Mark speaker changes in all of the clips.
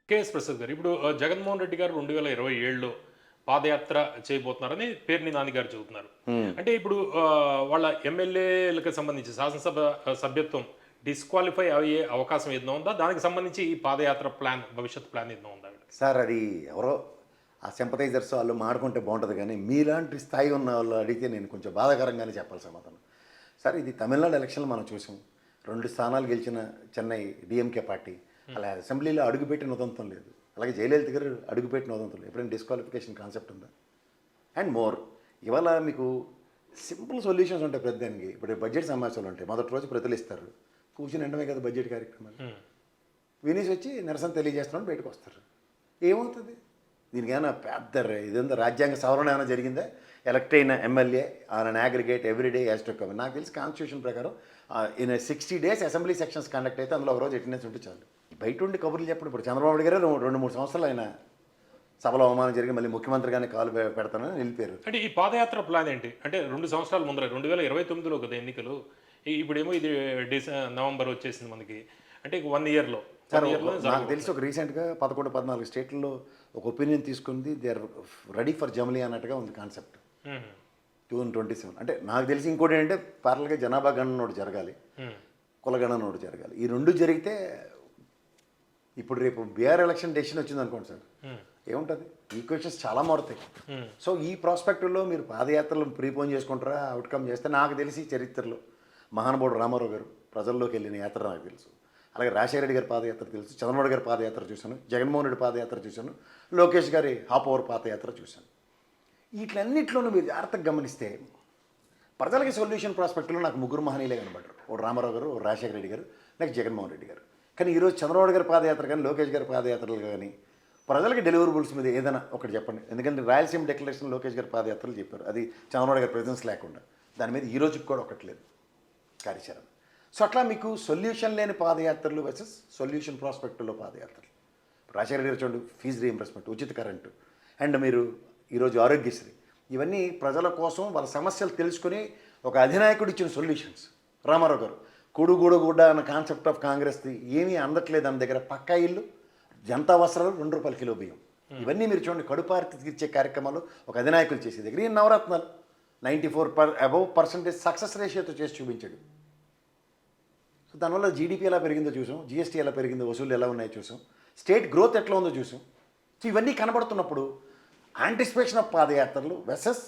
Speaker 1: KS Prasad గారు ఇప్పుడు జగన్మోహన్ రెడ్డి గారు 2027లో పాదయాత్ర చేయబోతున్నారని పేర్ని నాని గారు చెబుతున్నారు. అంటే ఇప్పుడు వాళ్ళ ఎమ్మెల్యేలకు సంబంధించి శాసనసభ సభ్యత్వం డిస్‌క్వాలిఫై అయ్యే అవకాశం ఏదైనా ఉందా? దానికి సంబంధించి ఈ పాదయాత్ర ప్లాన్, భవిష్యత్ ప్లాన్ ఏదైనా ఉందా వీళ్ళకి?
Speaker 2: సార్ అది ఎవరో ఆ సింపథైజర్స్ వాళ్ళు మాడుకుంటే బాగుంటుంది కానీ మీలాంటి స్థాయి ఉన్న వాళ్ళు అడిగితే నేను కొంచెం బాధాకరంగానే చెప్పాలి సమాధానం. సార్ ఇది తమిళనాడు ఎలక్షన్లు మనం చూసాం. 2 స్థానాలు గెలిచిన చెన్నై డీఎంకే పార్టీ అలా అసెంబ్లీలో అడుగుపెట్టిన ఉదంతం లేదు. అలాగే జయలలిత గారు అడుగుపెట్టిన ఉదంతం లేదు. ఎప్పుడైనా డిస్క్వాలిఫికేషన్ కాన్సెప్ట్ ఉందా? అండ్ మోర్ ఇవాళ మీకు సింపుల్ సొల్యూషన్స్ ఉంటాయి ప్రతిదానికి. ఇప్పుడు బడ్జెట్ సమావేశాలు ఉంటాయి. మొదటి రోజు ప్రజలు ఇస్తారు, కూర్చుని ఎండమే కదా బడ్జెట్ కార్యక్రమాలు. వినేసి వచ్చి నిరసన తెలియజేస్తున్నాను బయటకు వస్తారు. ఏమవుతుంది దీనికి? ఏమైనా పెద్ద ఇదేందో రాజ్యాంగ సవరణ ఏమైనా జరిగిందా? ఎలక్ట్ అయిన MLA on an aggregate everyday has to come. నాకు తెలిసి కాన్స్టిట్యూషన్ ప్రకారం in 60 days assembly sections conduct అయితే అందులో ఒక రోజు అటెండెన్స్ ఉంటే చాలు. బయట ఉండి కబుర్లు చెప్పండి. ఇప్పుడు చంద్రబాబు నాయుడు గారు 2-3 సంవత్సరాలు ఆయన సభలో అవమానం జరిగి మళ్ళీ ముఖ్యమంత్రిగానే కాలు పెడతానని నిలిపారు.
Speaker 1: అంటే ఈ పాదయాత్ర ప్లాన్ ఏంటి? అంటే 2 సంవత్సరాల ముందర 2029లో కదా ఎన్నికలు. ఇప్పుడేమో ఇది నవంబర్ వచ్చేసింది మనకి. అంటే 1 ఇయర్‌లో
Speaker 2: నాకు తెలిసి ఒక రీసెంట్గా 11-14 స్టేట్లలో ఒక ఒపీనియన్ తీసుకుంది. దే ఆర్ రెడీ ఫర్ జమిలీ అన్నట్టుగా ఉంది కాన్సెప్ట్. 2027 అంటే నాకు తెలిసి ఇంకోటి ఏంటంటే పార్లల్గా జనాభా గణన ఒకటి జరగాలి, కులగణన ఒకటి జరగాలి. ఈ 2 జరిగితే ఇప్పుడు రేపు బీఆర్ ఎలక్షన్ డెసిషన్ వచ్చింది అనుకోండి సార్, ఏముంటుంది? ఈక్వేషన్స్ చాలా మారుతాయి. సో ఈ ప్రాస్పెక్టివ్లో మీరు పాదయాత్రలు ప్రీపోన్ చేసుకుంటారా, అవుట్కమ్ చేస్తే నాకు తెలిసి చరిత్రలో మహానుభావుడు రామారావు గారు ప్రజల్లోకి వెళ్ళిన యాత్ర నాకు తెలుసు. అలాగే రాజశేఖర రెడ్డి గారి పాదయాత్ర తెలుసు, చంద్రబాబు గారి పాదయాత్ర చూశాను, జగన్మోహన్ రెడ్డి పాదయాత్ర చూశాను, లోకేష్ గారి హాప్ ఓవర్ పాదయాత్ర చూశాను. వీటిలన్నింటిలోనూ మీరు జాగ్రత్తగా గమనిస్తే ప్రజలకి సొల్యూషన్ ప్రాస్పెక్ట్లో నాకు 3 మహనీయులే కనబడ్డారు. ఓ రామారావు గారు, ఓ రాజశేఖర రెడ్డి గారు, నెక్స్ట్ జగన్మోహన్ రెడ్డి గారు. కానీ ఈరోజు చంద్రబాబు గారి పాదయాత్ర కానీ లోకేష్ గారి పాదయాత్రలు కానీ ప్రజలకి డెలివరబుల్స్ మీద ఏదైనా ఒకటి చెప్పండి. ఎందుకంటే రాయలసీమ డిక్లరేషన్ లోకేష్ గారి పాదయాత్రలు చెప్పారు, అది చంద్రబాబు గారి ప్రెజెన్స్ లేకుండా. దాని మీద ఈ రోజుకి కూడా ఒకట్లేదు కార్యాచరణ. సో అట్లా మీకు సొల్యూషన్ లేని పాదయాత్రలు వర్సెస్ సొల్యూషన్ ప్రాస్పెక్టులో పాదయాత్రలు. రాజశేఖర గారు చూడండి, ఫీజు రీయింబర్స్మెంట్, ఉచిత కరెంటు, అండ్ మీరు ఈరోజు ఆరోగ్యశ్రీ, ఇవన్నీ ప్రజల కోసం వాళ్ళ సమస్యలు తెలుసుకుని ఒక అధినాయకుడు ఇచ్చిన సొల్యూషన్స్. రామారావు గారు కూడుగూడగూడ అన్న కాన్సెప్ట్ ఆఫ్ కాంగ్రెస్ది ఏమీ అందట్లేదు అన్న దగ్గర పక్కా ఇల్లు, జనతా వస్త్రాలు, ₹2 కిలో బియ్యం, ఇవన్నీ మీరు చూడండి కడుపార్తి తీర్చే కార్యక్రమాలు ఒక అధినాయకులు చేసే దగ్గర. ఈ నవరత్నాలు 94% సక్సెస్ రేషియోతో చేసి చూపించాడు. సో దానివల్ల జీడిపి ఎలా పెరిగిందో చూసాం, జిఎస్టీ ఎలా పెరిగిందో, వసూలు ఎలా ఉన్నాయో చూసాం, స్టేట్ గ్రోత్ ఎట్లా ఉందో చూసాం. సో ఇవన్నీ కనబడుతున్నప్పుడు యాంటిసిపేషన్ ఆఫ్ పాదయాత్రలు వెసెస్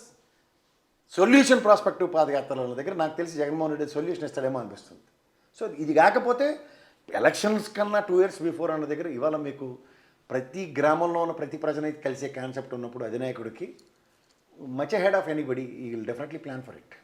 Speaker 2: సొల్యూషన్ ప్రాస్పెక్టివ్ పాదయాత్రల దగ్గర నాకు తెలిసి జగన్మోహన్ రెడ్డి సొల్యూషన్ ఇస్తాడేమో అనిపిస్తుంది. సో ఇది కాకపోతే ఎలక్షన్స్ కన్నా 2 years బిఫోర్ అన్న దగ్గర ఇవాళ మీకు ప్రతి గ్రామంలో ఉన్న ప్రతి ప్రజనైతే కలిసే కాన్సెప్ట్ ఉన్నప్పుడు అధినాయకుడికి మచ్ అహెడ్ ఆఫ్ ఎనీబడి ఈ will definitely plan for it.